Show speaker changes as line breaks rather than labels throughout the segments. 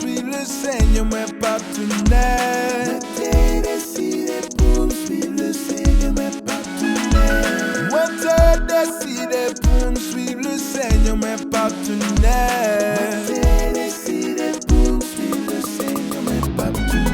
suivre le Seigneur, mais pas tourner. T'es décidé pour suivre le Seigneur, mais pas tourner. Moi t'es décidé pour suivre le Seigneur, mais pas tourner. T'es décidé pour suivre le Seigneur, mais pas tourner.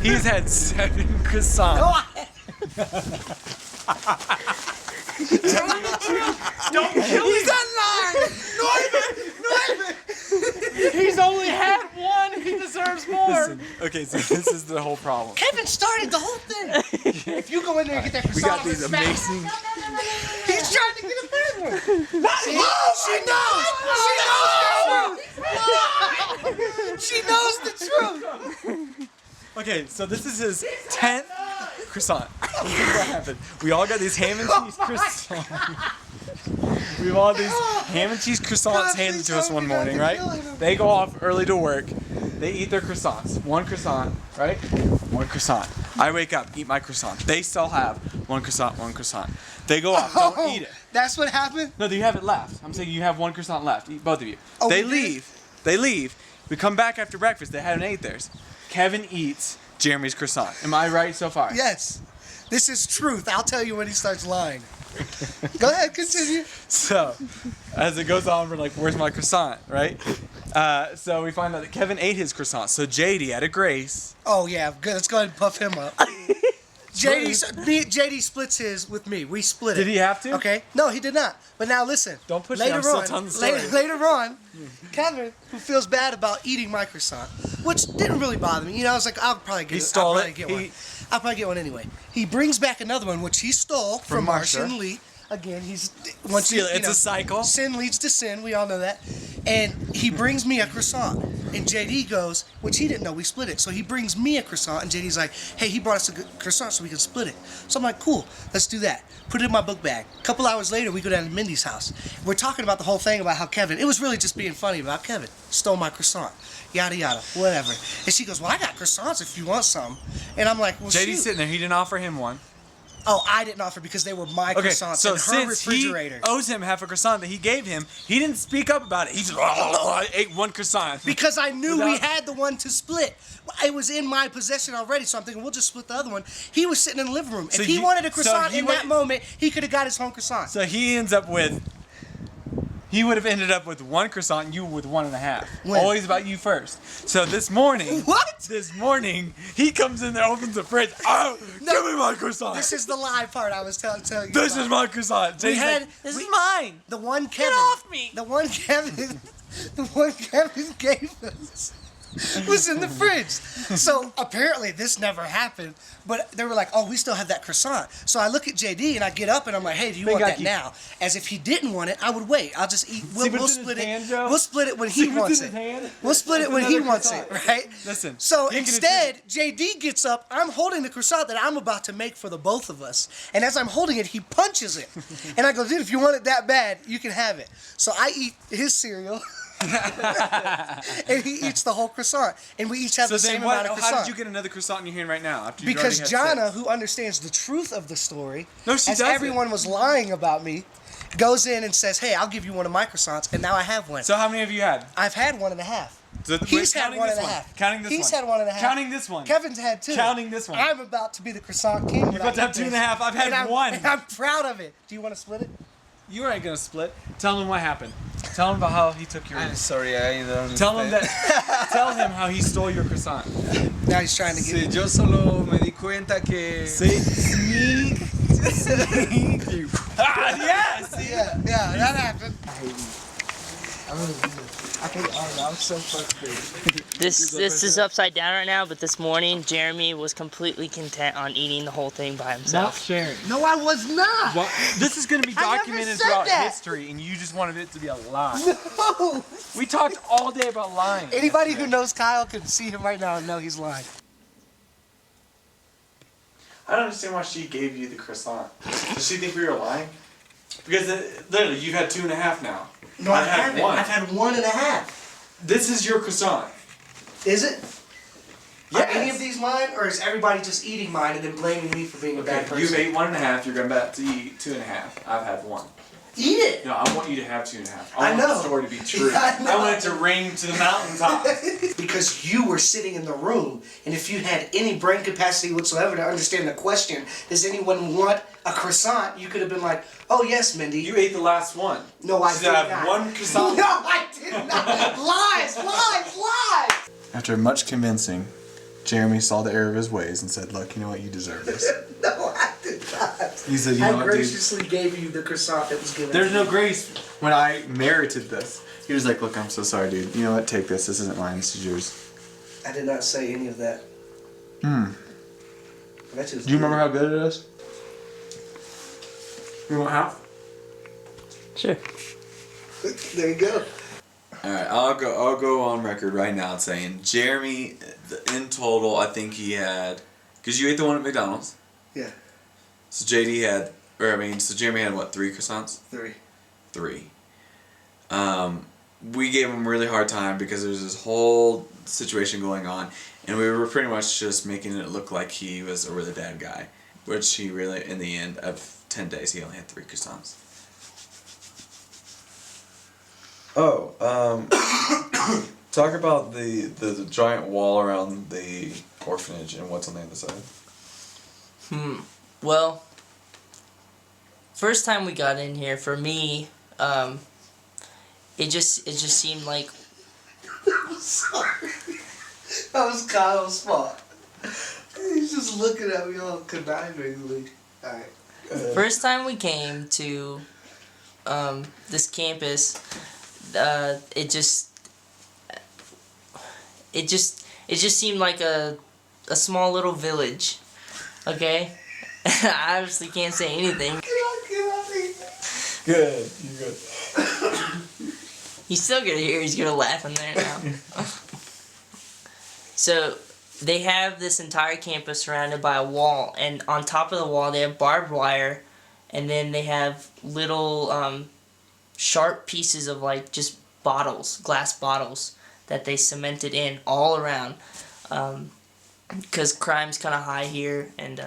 He's had 7 croissants.
Go ahead.
Don't kill
He's alive! Norman!
He's only had 1. He deserves more. Listen, okay, so this is the whole problem.
Kevin started the whole thing. If you go in there and get that
We
croissant,
got these amazing.
He's trying to get a third one. She knows. She knows the truth.
Okay, so this is his 10th croissant. This is what happened. We all got these ham and cheese croissants. We have all these ham and cheese croissants handed to us one morning, right? They go off early to work. They eat their croissants. 1 croissant, right? 1 croissant. I wake up, eat my croissant. They still have 1 croissant, 1 croissant. They go off, don't eat it.
That's what happened?
No, you have it left. I'm saying you have 1 croissant left. Eat both of you.
Oh,
they
we
leave. They leave. We come back after breakfast. They hadn't ate theirs. Kevin eats Jeremy's croissant. Am I right so far?
Yes. This is truth. I'll tell you when he starts lying. Go ahead, continue.
So, as it goes on, we're like, where's my croissant, right? So we find out that Kevin ate his croissant. So JD, out of grace.
Oh, yeah. Good. Let's go ahead and puff him up. JD splits his with me. We split it.
Did he have to?
Okay. No, he did not. But now listen.
Don't push me. I'm still telling the story.
Later on, Kevin, who feels bad about eating my croissant, which didn't really bother me. You know, I was like, I'll probably get
He
it.
stole
I'll
it.
probably get one anyway. He brings back another one, which he stole from Marcia and Lee. Again,
It's a cycle.
Sin leads to sin. We all know that. And he brings me a croissant. And JD goes, which he didn't know, we split it. So he brings me a croissant, and JD's like, hey, he brought us a croissant so we can split it. So I'm like, cool, let's do that. Put it in my book bag. A couple hours later, we go down to Mindy's house. We're talking about the whole thing about how Kevin, it was really just being funny about Kevin, stole my croissant. Yada, yada, whatever. And she goes, well, I got croissants if you want some. And I'm like, well,
JD's sitting there. He didn't offer him one.
Oh, I didn't offer because they were my croissants
so
in her
since
refrigerator.
he owes him half a croissant that he gave him, he didn't speak up about it. He just ate 1 croissant.
Because I knew we had the one to split. It was in my possession already, so I'm thinking we'll just split the other one. He was sitting in the living room. If he wanted a croissant in that moment, he could have got his own croissant.
So he ends up with... He would have ended up with 1 croissant and you with 1.5.
When?
Always about you first. So this morning...
What?
This morning, he comes in there, opens the fridge. Oh, give me my croissant.
This is the lie part I was telling you
This
about.
is my croissant.
We had,
this is mine.
The one Kevin...
Get off me.
The one Kevin gave us was in the fridge. So apparently this never happened, but they were like, oh, we still have that croissant. So I look at JD and I get up and I'm like, hey, do you want that now? As if he didn't want it, I would wait. I'll just eat. We'll split it. We'll split it when he wants it. We'll split it when he wants it, right?
Listen.
So instead, JD gets up. I'm holding the croissant that I'm about to make for the both of us. And as I'm holding it, he punches it. And I go, dude, if you want it that bad, you can have it. So I eat his cereal. And he eats the whole croissant. And we each have the same amount of croissant.
How did you get another croissant in your hand right now? After
Because
already had
Jana,
6?
who understands the truth of the story,
No, she
as
doesn't.
everyone was lying about me, goes in and says, hey, I'll give you one of my croissants, and now I have one.
So how many have you had?
I've had 1.5.
So
He's had
counting
1.5.
this one. Counting this
He's
one.
had 1.5.
Counting this one.
Kevin's had 2.
Counting this one.
I'm about to be the croissant king.
You're about to have 2.5. I've had 1.
And I'm proud of it. Do you want to split it?
You weren't gonna split. Tell him what happened. Tell him about how he took your.
I'm sorry, I don't
Tell him that. Tell him how he stole your croissant.
Now he's trying to get
Sí, yo solo me di cuenta que...
Sneak. Ah, yes.
Yeah, that happened.
I'm so frustrated.
This is upside down right now, but this morning Jeremy was completely content on eating the whole thing by
Not
himself.
sharing.
No, I was not.
Well, this is going to be
I never
documented
said
throughout
that.
history, and you just wanted it to be a lie.
No.
We talked all day about lying.
Anybody who knows Kyle can see him right now and know he's lying.
I don't understand why she gave you the croissant. Does she think we were lying? Because literally, you've had 2.5 now.
No,
I've
I
had
haven't.
1.
I've had 1.5.
This is your croissant.
Is it?
Yes.
Are any of these mine, or is everybody just eating mine and then blaming me for being a bad person?
You've ate 1.5. You're about to eat 2.5. I've had 1.
Eat it.
No, I want you to have 2.5.
I
want
know.
the story to be true.
I know.
I want it to ring to the mountaintops.
Because you were sitting in the room, and if you had any brain capacity whatsoever to understand the question, does anyone want a croissant? You could have been like, oh yes, Mindy.
You ate the last one.
No, I
She
did
said,
not.
I have 1 croissant.
No, I did not. Lies.
After much convincing, Jeremy saw the error of his ways and said, look, you know what, you deserve this.
No, I did not.
He said, you know
I
what, dude?
graciously gave you the croissant that was given.
There's no grace. When I merited this, he was like, look, I'm so sorry, dude. You know what, take this. This isn't mine, this is yours.
I did not say any of that.
Do you remember how good it is? You want half?
Sure.
There you go.
Alright, I'll go on record right now saying Jeremy, in total, I think he had, because you ate the one at McDonald's.
Yeah.
So so Jeremy had what, 3 croissants? 3. We gave him a really hard time because there's this whole situation going on, and we were pretty much just making it look like he was a really bad guy, which he really, in the end of 10 days, he only had 3 croissants. Talk about the giant wall around the orphanage and what's on the other side.
Well, first time we got in here, for me, it just seemed like
I'm sorry. That was Kyle's fault. He's just looking at me all connivingly. Alright.
first time we came to this campus, it just seemed like a small little village. Okay? I obviously can't say anything.
Good, you're good.
He's still gonna hear, he's gonna laugh in there now. So they have this entire campus surrounded by a wall, and on top of the wall they have barbed wire, and then they have little sharp pieces of like just bottles, glass bottles, that they cemented in all around, because crime's kind of high here, and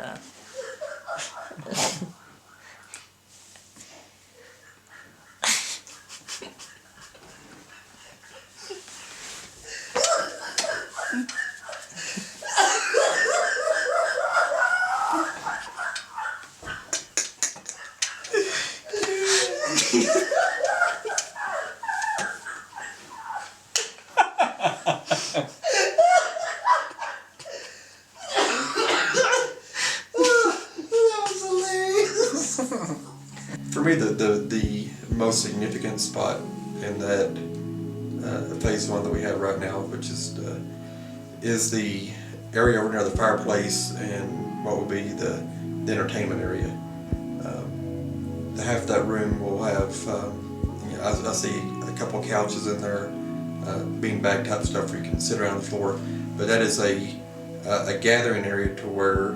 For me, the most significant spot in that phase 1 that we have right now, which is the area over near the fireplace and what will be the entertainment area. Half that room will have, I see a couple of couches in there, beanbag type stuff where you can sit around the floor. But that is a gathering area to where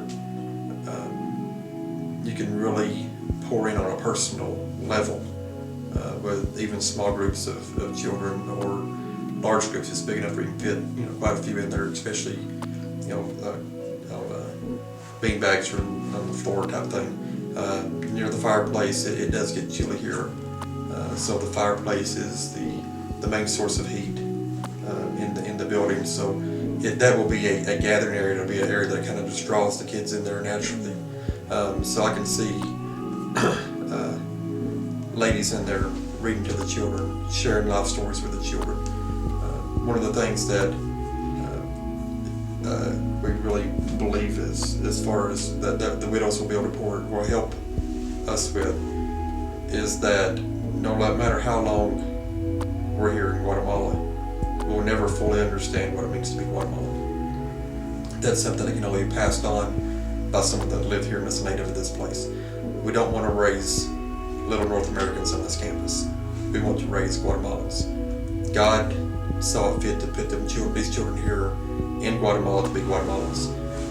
you can really pour in on a personal level with even small groups of children or large groups. It's big enough where you can fit quite a few in there, especially beanbags or on the floor type thing. Near the fireplace, it does get chilly here, so the fireplace is the main source of heat in the building. So that will be a gathering area. It'll be an area that kind of just draws the kids in there naturally. So I can see ladies in there reading to the children, sharing life stories with the children. One of the things that we really believe is, as far as that the widows will be able to will help us with, is that no matter how long we're here in Guatemala, we'll never fully understand what it means to be Guatemalan. That's something that can only be passed on by someone that lived here and is native to this place. We don't want to raise little North Americans on this campus. We want to raise Guatemalans. God saw it fit to put these children here in Guatemala to be Guatemalans.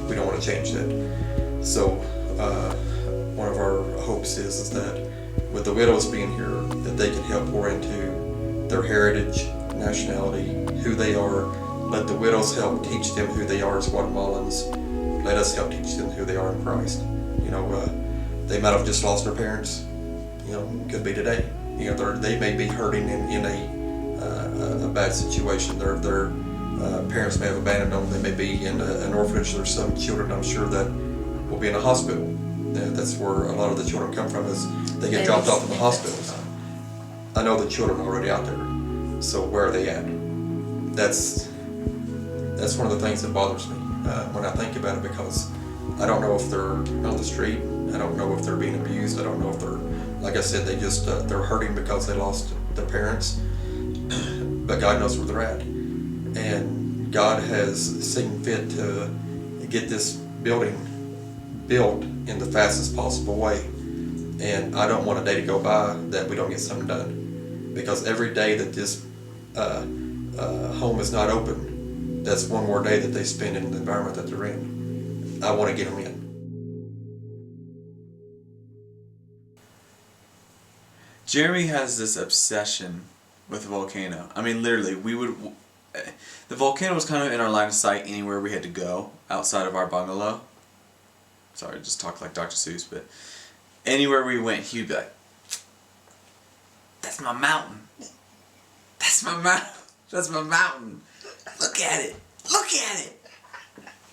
We don't want to change that. So one of our hopes is that with the widows being here, that they can help pour into their heritage, nationality, who they are. Let the widows help teach them who they are as Guatemalans. Let us help teach them who they are in Christ. They might have just lost their parents. Could be today. They may be hurting in a bad situation. Their parents may have abandoned them. They may be in an orphanage. There's some children, I'm sure, that will be in a hospital. That's where a lot of the children come from, is they get dropped off in the hospitals. I know the children are already out there. So where are they at? That's one of the things that bothers me when I think about it, because I don't know if they're on the street. I don't know if they're being abused. I don't know if they're, like I said, they're hurting because they lost their parents. But God knows where they're at. And God has seen fit to get this building built in the fastest possible way. And I don't want a day to go by that we don't get something done. Because every day that this home is not open, that's one more day that they spend in the environment that they're in. I want to get them in.
Jeremy has this obsession with the volcano. I mean, literally, the volcano was kind of in our line of sight anywhere we had to go outside of our bungalow. Sorry, I just talked like Dr. Seuss, but anywhere we went, he'd be like, "That's my mountain. That's my mountain. That's my mountain. Look at it. Look at it.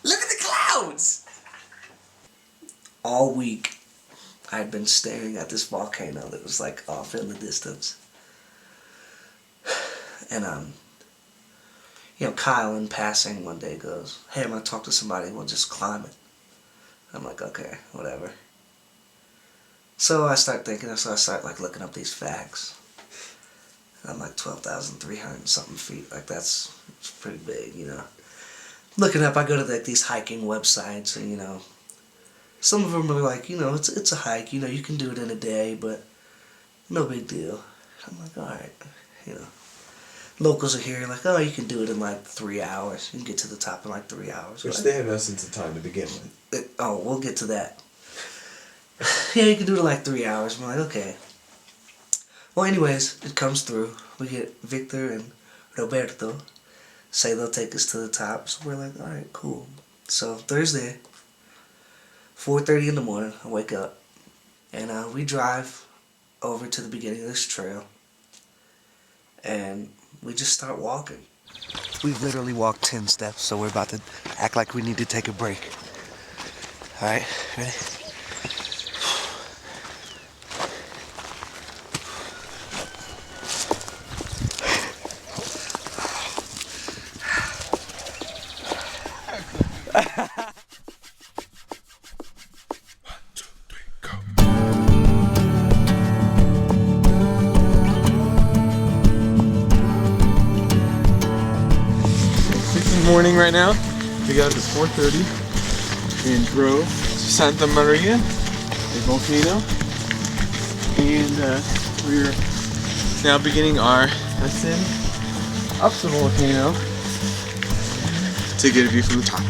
Look at the clouds."
All week, I'd been staring at this volcano that was like off in the distance. And Kyle in passing one day goes, "Hey, I'm gonna talk to somebody, we'll just climb it." I'm like, okay, whatever. So I start thinking, so I start like looking up these facts. And I'm like 12,300 and something feet, like it's pretty big, Looking up, I go to these hiking websites, and some of them are like, it's a hike, you can do it in a day, but no big deal. I'm like, alright, Locals are here, like, oh, you can do it in like 3 hours. You can get to the top in like 3 hours.
Which they have no sense of time to begin with.
We'll get to that. Yeah, you can do it in like 3 hours. I'm like, okay. Well, anyways, it comes through. We get Victor and Roberto. Say they'll take us to the top. So we're like, alright, cool. So Thursday, 4:30 in the morning, I wake up. And we drive over to the beginning of this trail. And we just start walking. We've literally walked 10 steps, so we're about to act like we need to take a break. Alright, ready?
Morning right now. We got up at 4:30 and drove to Santa Maria, the volcano, and we're now beginning our ascent up the volcano to get a view from the top.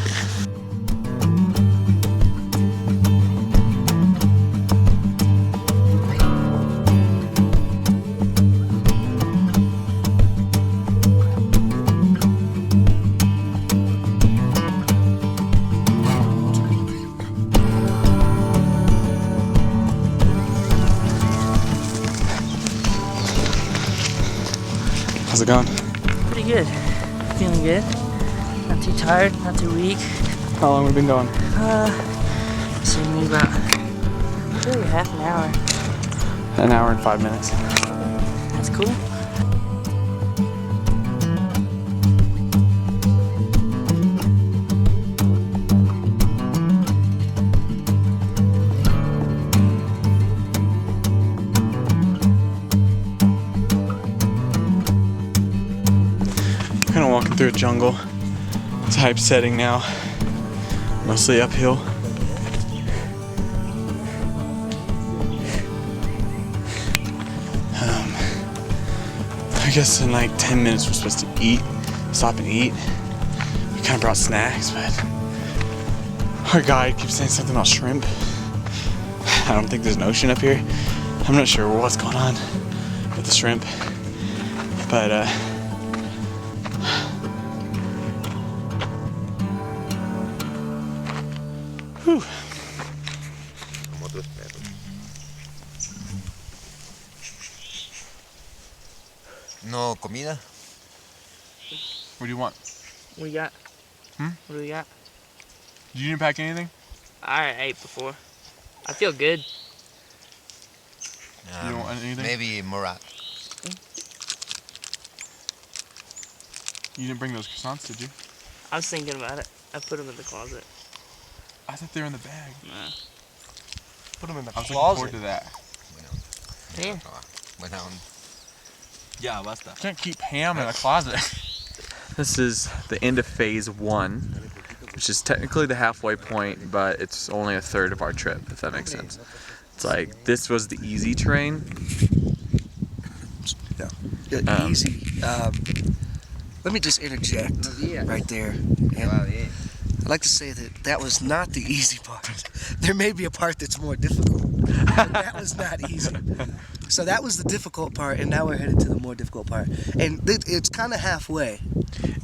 it going?
Pretty good. Feeling good. Not too tired, not too weak.
How long have we been going?
So maybe about really half an hour.
An hour and 5 minutes.
That's cool.
Kind of walking through a jungle type setting now, mostly uphill. I guess in like 10 minutes we're supposed to stop and eat. We kind of brought snacks, but our guide keeps saying something about shrimp. I don't think there's an ocean up here. I'm not sure what's going on with the shrimp, but whew.
No comida.
What do you want?
What do you got?
Hmm?
What do we got?
You didn't pack anything?
I ate before. I feel good.
You don't want anything?
Maybe Murat.
You didn't bring those croissants, did you?
I was thinking about it. I put them in the closet.
I thought they were in the bag.
Nah.
Put them in the
I was looking forward to that.
Yeah.
Bueno.
Yeah, basta. You can't keep ham in a closet. This is the end of phase 1, which is technically the halfway point, but it's only a third of our trip, if that makes sense. It's like, this was the easy terrain.
Yeah. Easy. Let me just interject right there. And I'd like to say that was not the easy part. There may be a part that's more difficult, but that was not easy. So that was the difficult part, and now we're headed to the more difficult part. And it's kind of halfway.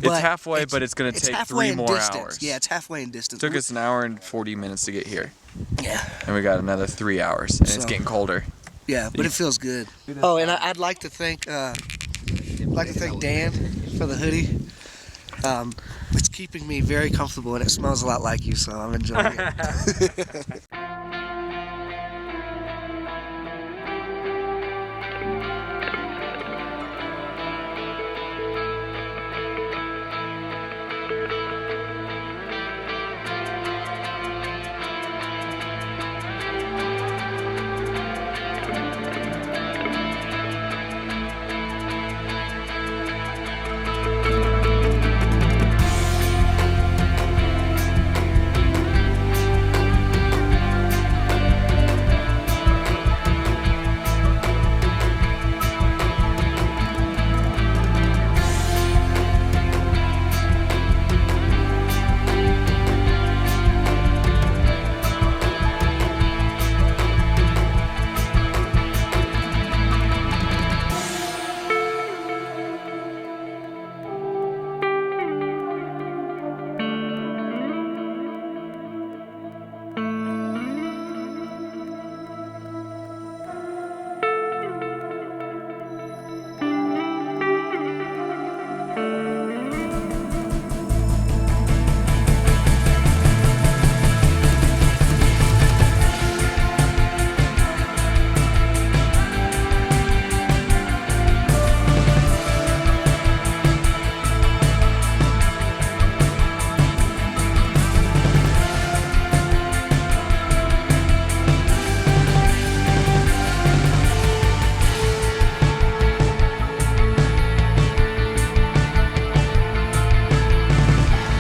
It's halfway, but it's going to take 3 more
distance.
hours.
Yeah, it's halfway in distance.
It took us an hour and 40 minutes to get here.
Yeah.
And we got another 3 hours, and it's getting colder.
Yeah, but it feels good. Oh, and I'd like to thank Dan for the hoodie. It's keeping me very comfortable, and it smells a lot like you, so I'm enjoying it.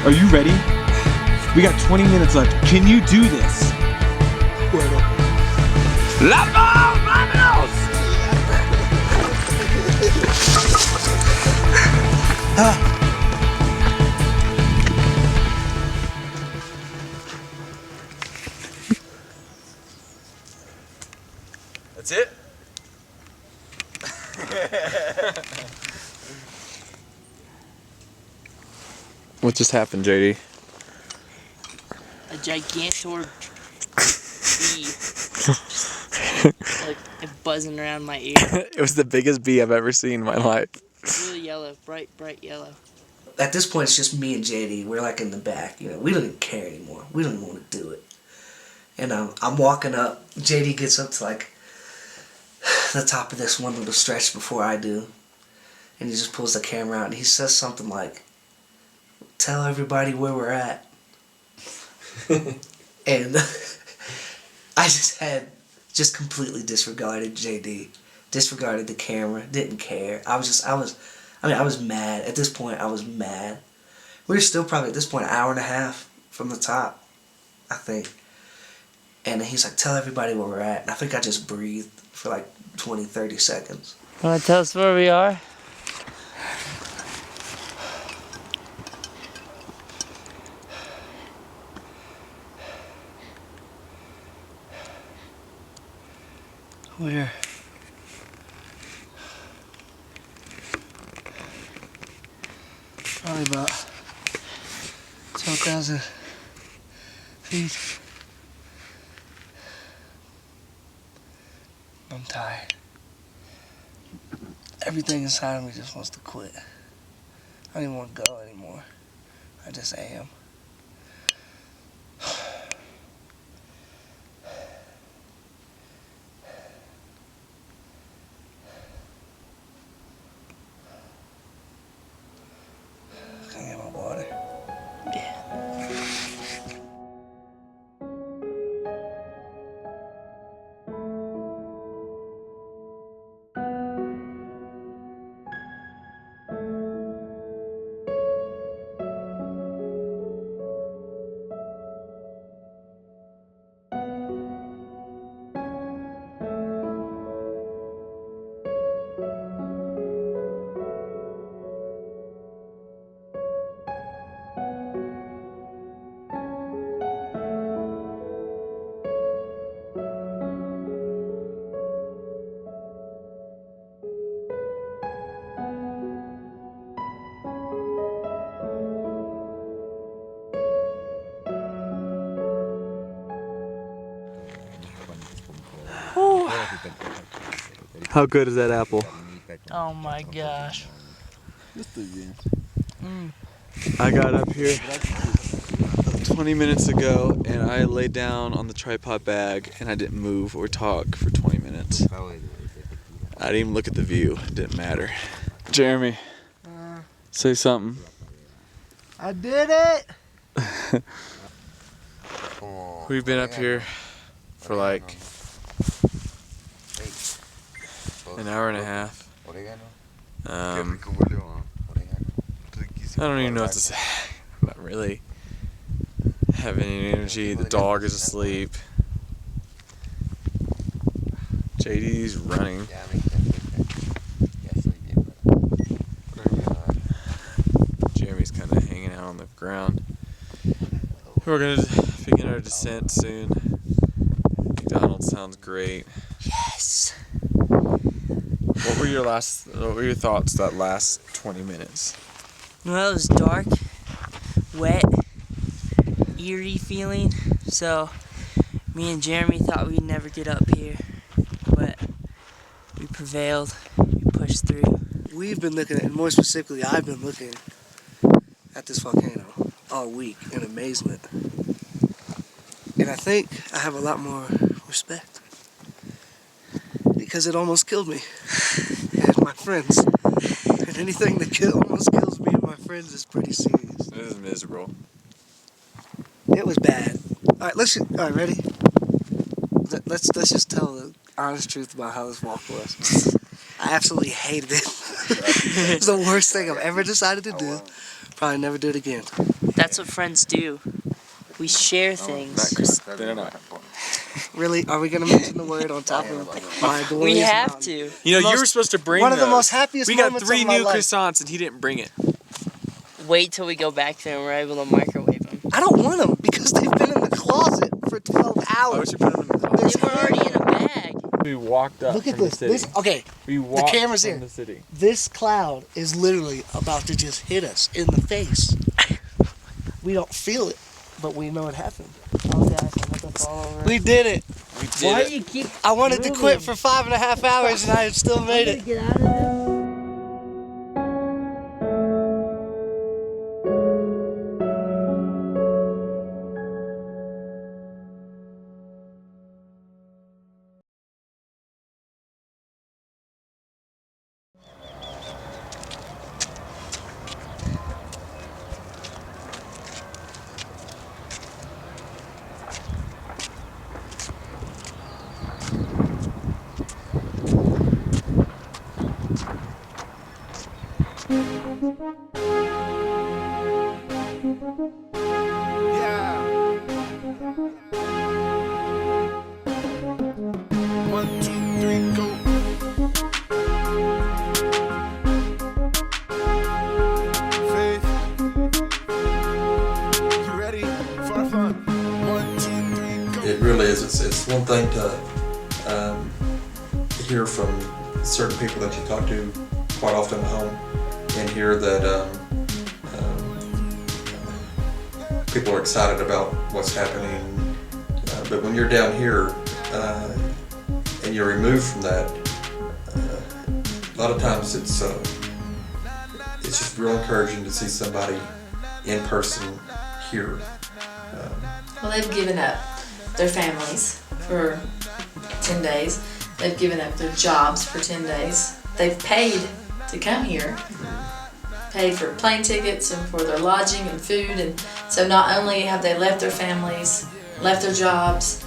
Are you ready? We got 20 minutes left. Can you do this? That's it? What just happened, JD?
A gigantor bee just like buzzing around my ear.
It was the biggest bee I've ever seen in my life.
It's really yellow. yellow, bright yellow.
At this point, it's just me and JD. We're like in the back. You know, we don't even care anymore. We don't even want to do it. And I'm walking up. JD gets up to like the top of this one little stretch before I do. And he just pulls the camera out and he says something like, "Tell everybody where we're at." And I just completely disregarded JD. Disregarded the camera. Didn't care. I was mad. At this point, I was mad. We were still probably at this point an hour and a half from the top, I think. And he's like, "Tell everybody where we're at." And I think I just breathed for like 20, 30 seconds.
Want to tell us where we are?
Where? Probably about 12,000 feet. I'm tired. Everything inside of me just wants to quit. I don't even want to go anymore. I just am. Can I get my water?
Yeah.
How good is that apple?
Oh my gosh.
I got up here 20 minutes ago and I laid down on the tripod bag and I didn't move or talk for 20 minutes. I didn't even look at the view. It didn't matter. Jeremy, say something.
I did it!
We've been up here for like an hour and a half. I don't even know what to say. I'm not really having any energy. The dog is asleep. JD's running. Jeremy's kind of hanging out on the ground. We're gonna begin our descent soon. McDonald's sounds great.
Yes.
What were your thoughts that last 20 minutes?
Well, it was dark, wet, eerie feeling. So me and Jeremy thought we'd never get up here, but we prevailed. We pushed through.
We've been looking at, and more specifically, I've been looking at this volcano all week in amazement. And I think I have a lot more respect. Because it almost killed me and my friends. And anything that almost kills me and my friends is pretty serious.
This is miserable.
It was bad. All right, ready? Let's just tell the honest truth about how this walk was. I absolutely hated it. It's the worst thing I've ever decided to do. Probably never do it again.
That's what friends do. We share things.
They're not.
Really? Are we going to mention the word on top of my glorious
We have
mountain?
to.
You know, you were supposed to bring
One of the
those.
most happiest
We got
moments
3
of my
new
life.
croissants and he didn't bring it.
Wait till we go back there and we're able to microwave them.
I don't want them because they've been in the closet for 12
Why
hours.
would you put them in the
They're
They were already in a bag.
We walked up
Look at
from
this.
the city.
Okay,
We walked
camera's
from
here.
the city.
this cloud is literally about to just hit us in the face. We don't feel it, but we know it happened.
Oh gosh, I'm gonna fall over.
We did it.
We did
Why
it.
do you keep
I wanted to quit
moving?
for 5.5 hours and I still made it.
Get out of there.
Yeah. 1, 2, 3, go. Faith. You ready? Far-Flung. 1, 2, 3, go.
It really is. It's one thing to hear from certain people that you talk to quite often at home and hear that people are excited about what's happening. But when you're down here and you're removed from that, a lot of times it's just real encouraging to see somebody in person here.
Well, they've given up their families for 10 days. They've given up their jobs for 10 days. They've paid to come here, paid for plane tickets and for their lodging and food. And so not only have they left their families, left their jobs,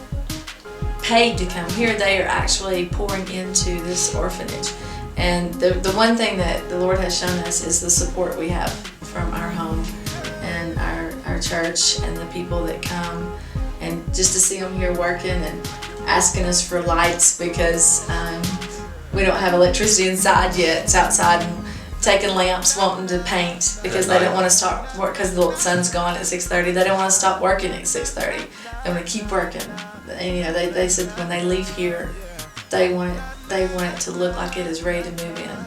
paid to come here, they are actually pouring into this orphanage. And the one thing that the Lord has shown us is the support we have from our home and our church and the people that come. And just to see them here working and asking us for lights because we don't have electricity inside yet. It's outside and taking lamps, wanting to paint because they don't want to stop work because the sun's gone at 6:30. They don't want to stop working at 6:30. They want to keep working. And they said when they leave here, they want it to look like it is ready to move in,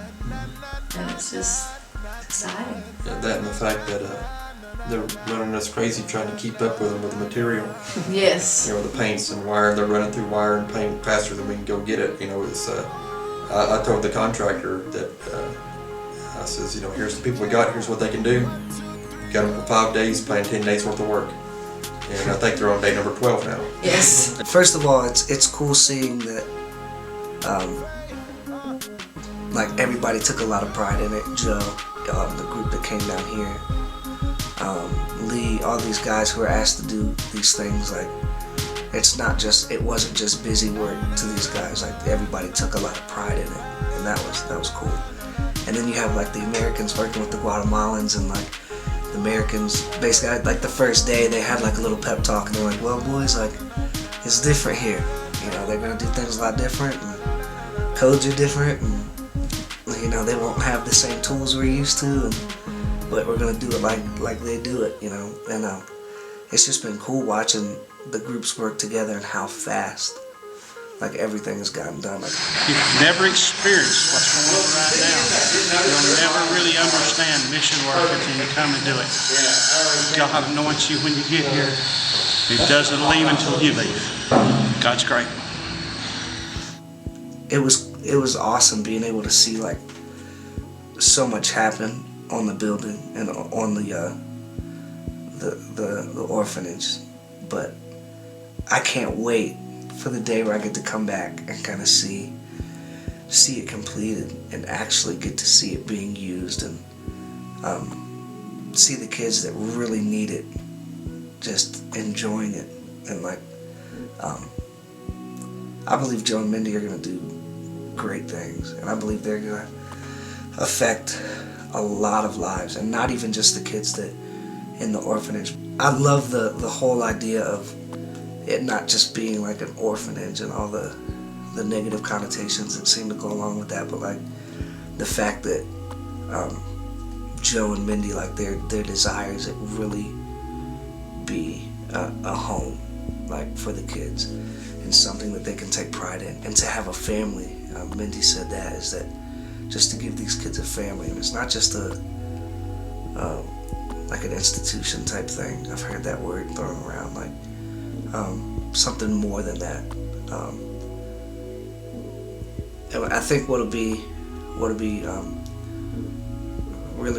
and it's just exciting.
Yeah, that and the fact that they're running us crazy trying to keep up with them with the material.
Yes.
You know, the paints and wire, they're running through wire and paint faster than we can go get it. You know, it's I told the contractor that I says, you know, here's the people we got, here's what they can do. Got them for 5 days, playing 10 days worth of work. And I think they're on day number 12 now.
Yes.
First of all, it's cool seeing that like everybody took a lot of pride in it. Joe, the group that came down here, Lee, all these guys who are asked to do these things, like it wasn't just busy work to these guys. Like everybody took a lot of pride in it, and that was cool. And then you have like the Americans working with the Guatemalans, and like the Americans basically like the first day they had like a little pep talk, and they're like, well boys, like it's different here. You know, they're gonna do things a lot different, and codes are different, and you know, they won't have the same tools we're used to, but we're gonna do it like they do it, you know. And it's just been cool watching the groups work together and how fast like everything has gotten done. Like,
If you've never experienced what's going on right now, you'll never really understand mission work until you come and do it. God anoints you when you get here. It doesn't leave until you leave. God's great.
it was awesome being able to see like so much happen on the building and on the orphanage, but I can't wait for the day where I get to come back and kind of see it completed and actually get to see it being used, and see the kids that really need it just enjoying it. And like I believe Joe and Mindy are gonna do great things, and I believe they're gonna affect a lot of lives, and not even just the kids that in the orphanage. I love the whole idea of it not just being like an orphanage and all the negative connotations that seem to go along with that, but like the fact that Joe and Mindy, like their desire is it really be a home like for the kids and something that they can take pride in, and to have a family. Mindy said that is that just to give these kids a family, and it's not just like an institution type thing. I've heard that word thrown around, like something more than that. And I think what'll be really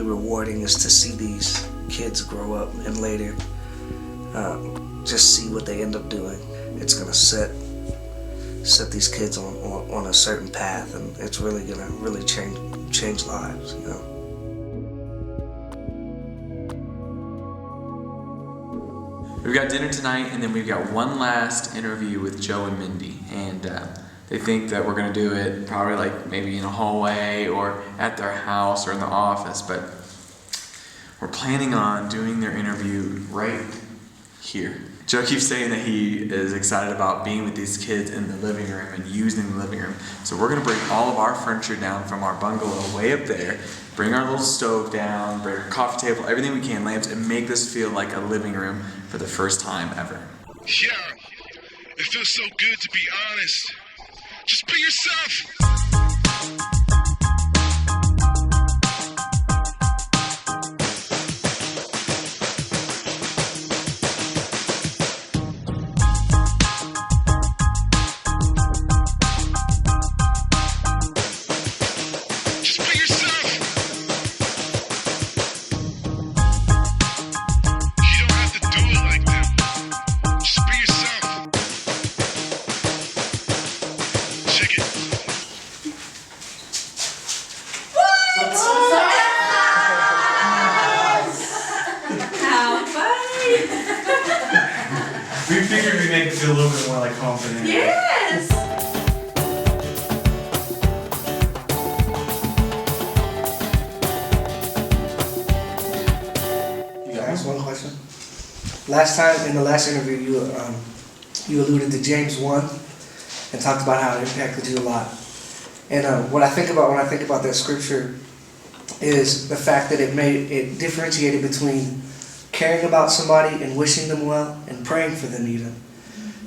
rewarding is to see these kids grow up and later just see what they end up doing. It's gonna set these kids on a certain path, and it's really gonna change lives, you know.
We've got dinner tonight, and then we've got one last interview with Joe and Mindy, and they think that we're gonna do it probably like maybe in a hallway or at their house or in the office, but we're planning on doing their interview right here. Joe keeps saying that he is excited about being with these kids in the living room and using the living room. So we're gonna bring all of our furniture down from our bungalow way up there, bring our little stove down, bring our coffee table, everything we can, lamps, and make this feel like a living room for the first time ever.
Yeah, it feels so good to be honest. Just be yourself.
We figured we'd make it feel a little bit more like confident.
Yes!
Can I ask one question? Last time, in the last interview, you alluded to James 1 and talked about how it impacted you a lot. And what I think about when I think about that scripture is the fact that it differentiated between caring about somebody and wishing them well and praying for them even.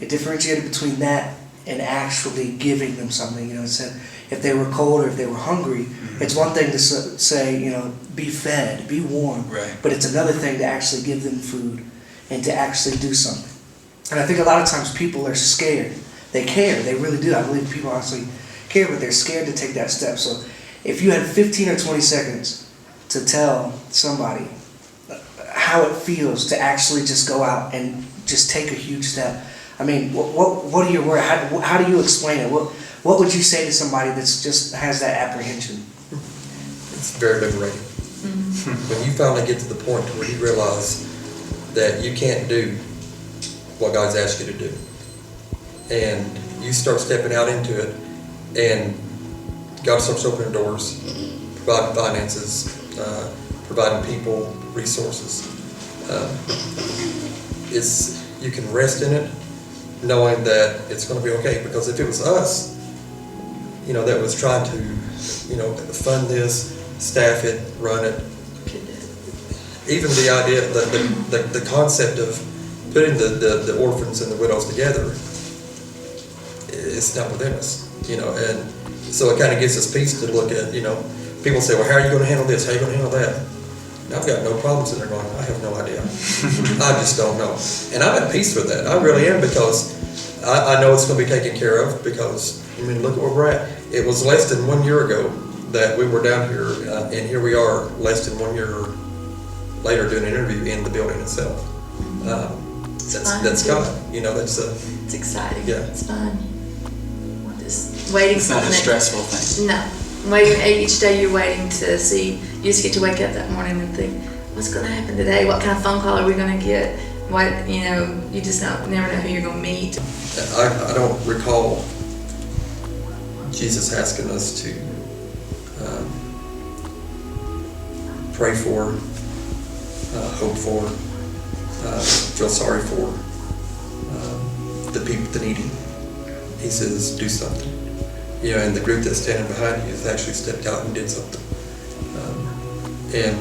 It differentiated between that and actually giving them something. You know, it said if they were cold or if they were hungry, it's one thing to say, you know, be fed, be warm.
Right.
But it's another thing to actually give them food and to actually do something. And I think a lot of times people are scared. They care, they really do. I believe people honestly care, but they're scared to take that step. So if you had 15 or 20 seconds to tell somebody how it feels to actually just go out and just take a huge step. I mean, what are your words? How do you explain it? What would you say to somebody that's just has that apprehension?
It's very liberating. When you finally get to the point where you realize that you can't do what God's asked you to do, and you start stepping out into it, and God starts opening doors, providing finances, providing people, resources. You can rest in it, knowing that it's going to be okay. Because if it was us, you know, that was trying to, you know, fund this, staff it, run it, even the idea, the concept of putting the orphans and the widows together, it's not within us, you know. And so it kind of gives us peace to look at, you know, people say, well, how are you going to handle this? How are you going to handle that? And I've got no problems, and they're going, I have no idea. I just don't know. And I'm at peace with that. I really am, because I know it's going to be taken care of, because, I mean, look at where we're at. It was less than 1 year ago that we were down here, and here we are less than 1 year later doing an interview in the building itself. That's God, you know, that's
it's exciting.
Yeah.
It's fun. Just waiting.
It's not a stressful thing.
No. Waiting each day, you're waiting to see. You just get to wake up that morning and think, what's going to happen today? What kind of phone call are we going to get? What, you know, you just never know who you're going to meet.
I don't recall Jesus asking us to pray for, hope for, feel sorry for the people, the needy. He says, do something. You know, and the group that's standing behind you has actually stepped out and did something. And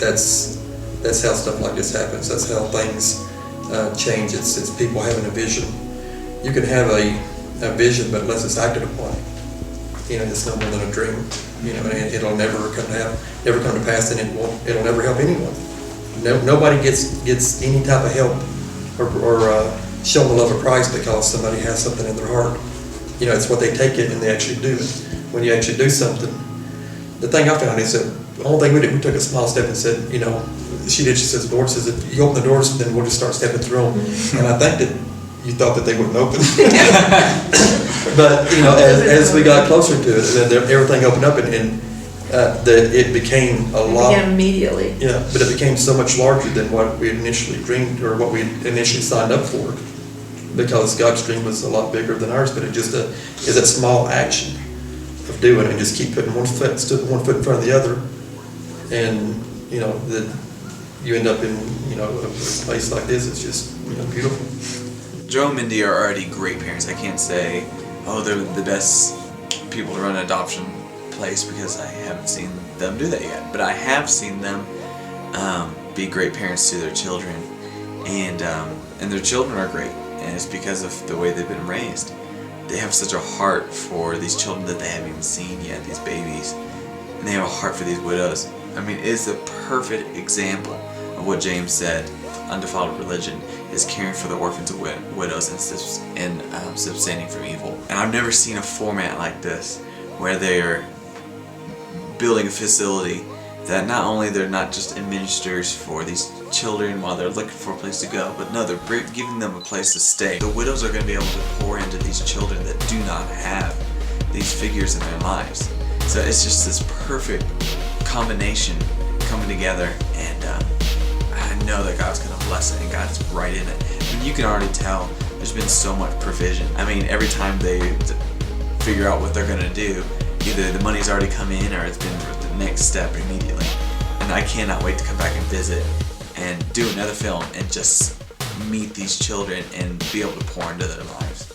that's how stuff like this happens. That's how things change. It's people having a vision. You can have a vision, but unless it's acted upon, you know, it's no more than a dream. You know, and it'll never come to pass, and it'll never help anyone. Nobody gets any type of help or shown the love of Christ because somebody has something in their heart. You know, it's what they take it and they actually do it. When you actually do something, the thing I found is that the only thing we did, we took a small step and said, you know, she says, the Lord says, if you open the doors, then we'll just start stepping through them. And I think that you thought that they wouldn't open. But, you know, as we got closer to it, then everything opened up, and it became a lot.
Began immediately.
Yeah, but it became so much larger than what we had initially dreamed or what we initially signed up for. Because God's dream was a lot bigger than ours, but it just is that small action of doing it and just keep putting one foot in front of the other. And, that you end up in, a place like this. It's just, beautiful.
Joe and Mindy are already great parents. I can't say, oh, they're the best people to run an adoption place because I haven't seen them do that yet. But I have seen them be great parents to their children, and their children are great, and it's because of the way they've been raised. They have such a heart for these children that they haven't even seen yet, these babies, and they have a heart for these widows. I mean, it's a perfect example of what James said. Undefiled religion is caring for the orphans and widows and abstaining from evil. And I've never seen a format like this where they're building a facility that not only they're not just administrators for these children while they're looking for a place to go, but no, they're giving them a place to stay. The widows are going to be able to pour into these children that do not have these figures in their lives. So it's just this perfect combination coming together, and I know that God's going to bless it, and God is right in it. I mean, you can already tell there's been so much provision. I mean, every time they figure out what they're going to do, either the money's already come in or it's been the next step immediately. And I cannot wait to come back and visit and do another film and just meet these children and be able to pour into their lives.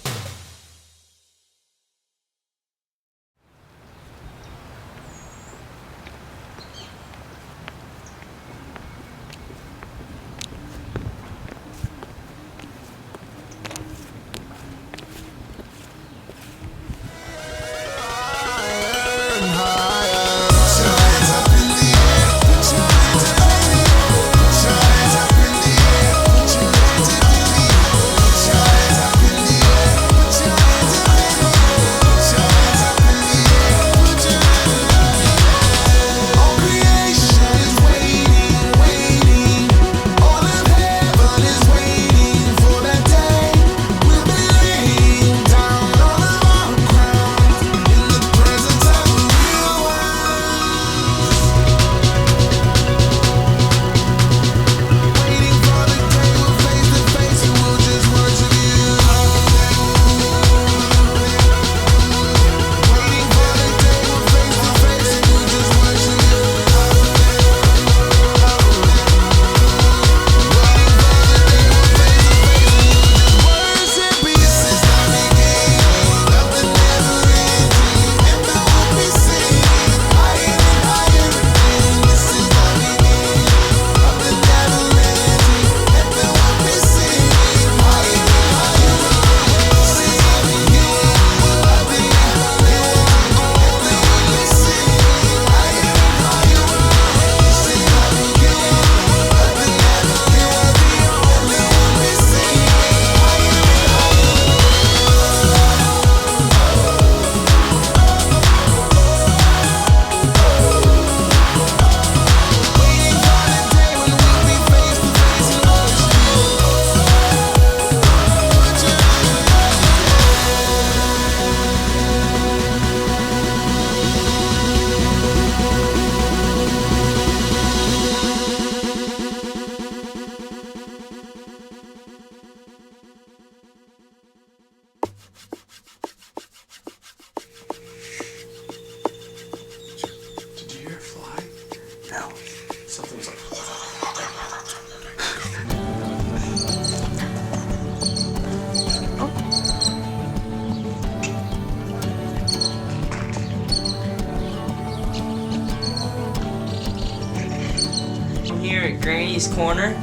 Here at Granny's Corner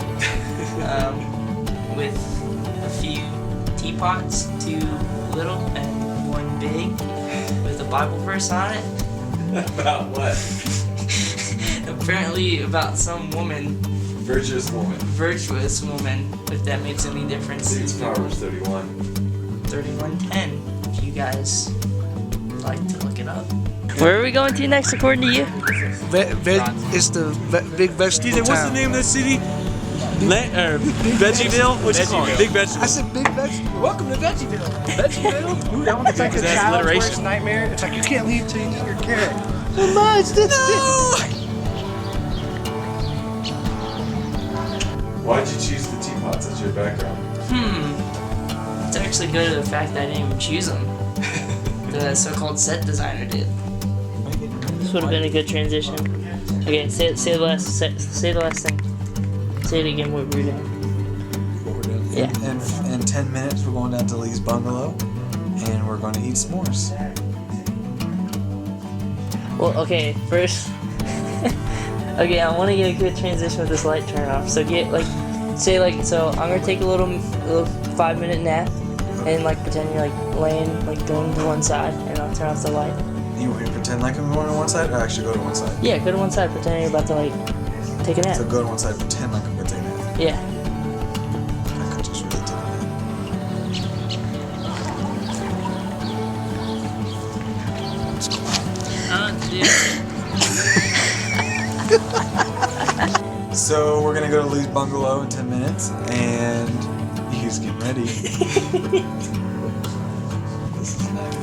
with a few teapots, 2 little and 1 big, with a Bible verse on it.
About what?
Apparently about some woman.
Virtuous woman.
Virtuous woman, if that makes any difference.
I think it's Proverbs 31.
31:10, if you guys would like to look it up. Where are we going to next, according to you?
It's the big vegetable
What's the name of the city? Veggieville? What'd you call it? Big Vegetable.
I said big vegetable. Welcome to Veggieville. Veggieville? Ooh, that one's like a child's worst nightmare. It's like you can't leave till you eat your carrot. Mama, it's this.
Why'd you choose the teapots as your background?
It's actually good to the fact that I didn't even choose them. The so-called set designer did. This would have been a good transition. Okay, say the last thing. Say it again. What we're doing.
What we're doing.
Yeah.
In 10 minutes, we're going down to Lee's bungalow, and we're going to eat s'mores.
Well, okay. First, okay. I want to get a good transition with this light turn off. So so I'm gonna take a little 5-minute nap, and like pretend you're like laying going to one side, and I'll turn off the light.
You want me to pretend like I'm going to one side, or actually go to one side?
Yeah, go to one side. Pretend you're about to like take a nap.
So go to one side, pretend like I'm going to take a nap.
Yeah.
I could just really take a nap. So we're gonna go to Lee's bungalow in 10 minutes, and he's getting ready. This is nice.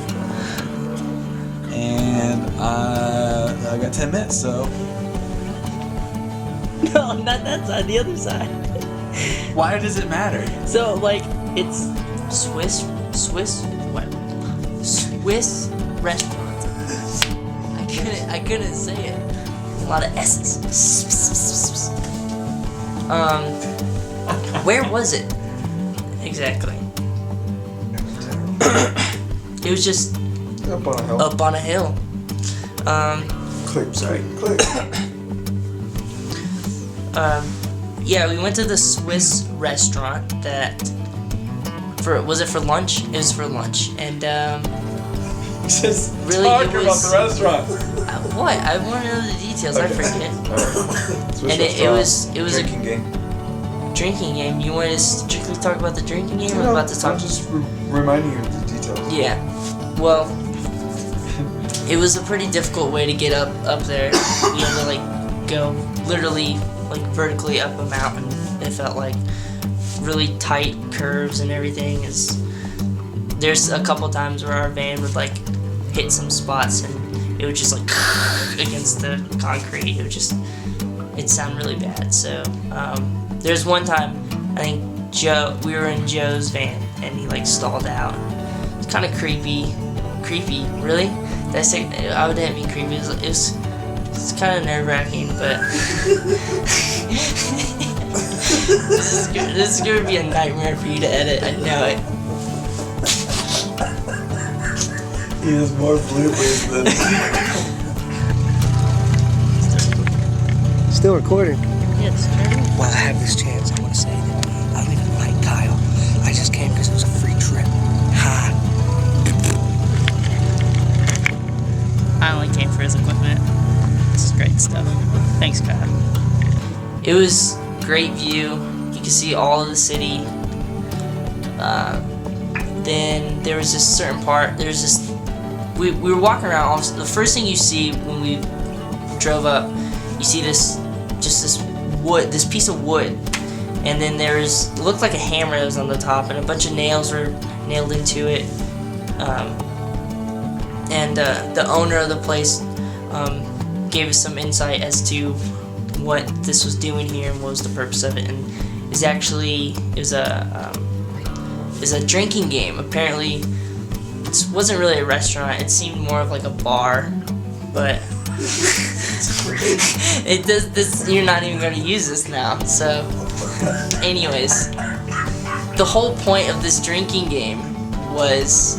And I got 10 minutes, so.
No, not that side. The other side.
Why does it matter?
So like it's Swiss restaurant. I couldn't say it. A lot of S's. Where was it exactly? It was just
Up on a hill.
up on a hill.
Click.
Yeah, we went to the Swiss restaurant was it for lunch? It was for lunch, and
Just
really
talk
it
about
was
the restaurant.
what? I want to know the details. I forget.
Swiss
And it was
Drinking game.
a drinking game. You want to strictly talk about the drinking game, or about to talk?
I'm just reminding you of the details.
Yeah. Well, it was a pretty difficult way to get up there. You had to like go literally like vertically up a mountain. It felt like really tight curves and everything. There's a couple times where our van would like hit some spots and it would just like against the concrete. It'd sound really bad. So there's one time I think we were in Joe's van and he like stalled out. It's kind of creepy. Really? Did I say I would have been creepy? It's kind of nerve-wracking, but this is gonna be a nightmare for you to edit. I know it.
He has more bloopers than.
Still recording.
Yes.
While I have this chance, I want to say that I don't even like Kyle. I just came because it was a free trip. Ha!
I only came for his equipment. This is great stuff. Thanks, Kyle. It was great view. You could see all of the city. Then there was this certain part. We were walking around. The first thing you see when we drove up, you see this piece of wood, and then it looked like a hammer that was on the top, and a bunch of nails were nailed into it. And the owner of the place gave us some insight as to what this was doing here and what was the purpose of it. And it was a drinking game. Apparently, it wasn't really a restaurant. It seemed more of like a bar, but it does this. You're not even going to use this now. So, anyways, the whole point of this drinking game was,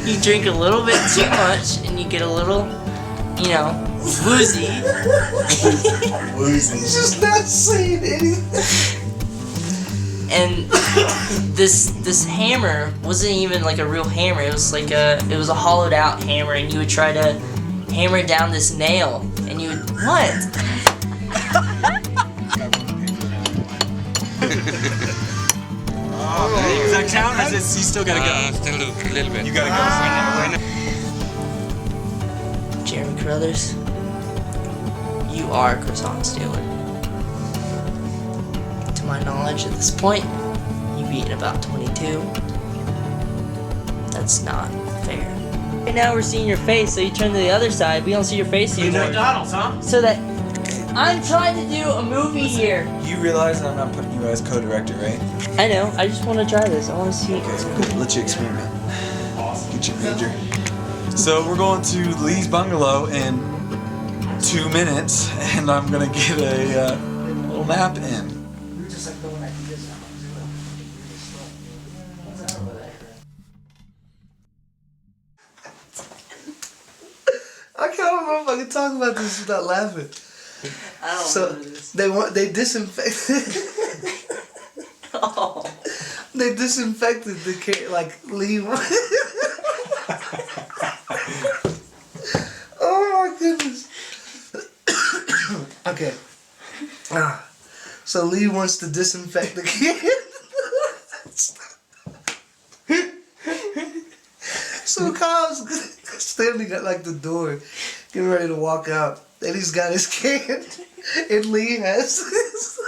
you drink a little bit too much and you get a little, woozy.
Woozy.
Just not saying anything.
And this hammer wasn't even like a real hammer. It was a hollowed out hammer, and you would try to hammer down this nail, and you would what?
Does that count? Or is you still gotta go?
Still a little bit.
You gotta go.
Jeremy Carruthers, you are a croissant stealer. To my knowledge, at this point, you've eaten about 22. That's not fair. Right now we're seeing your face, so you turn to the other side. We don't see your face anymore.
McDonald's, huh?
So that I'm trying to do a movie here.
You realize that I'm not putting you as co-director, right?
I know. I just want to try this. I want to see.
Okay, let you experiment. Get your major. So we're going to Lee's bungalow in 2 minutes, and I'm gonna get a little nap in.
I can't remember if I can talk about this without laughing.
I don't
So
know this.
they disinfected.
Oh.
They disinfected the like Lee. Oh my goodness. Okay. So Lee wants to disinfect the kid. So Kyle's standing at like the door, getting ready to walk out, and he's got his can, and Lee has his.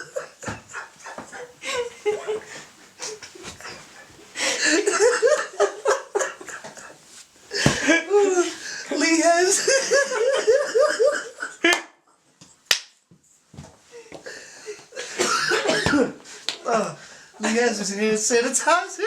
Lee has. Lee has his hand sanitizer.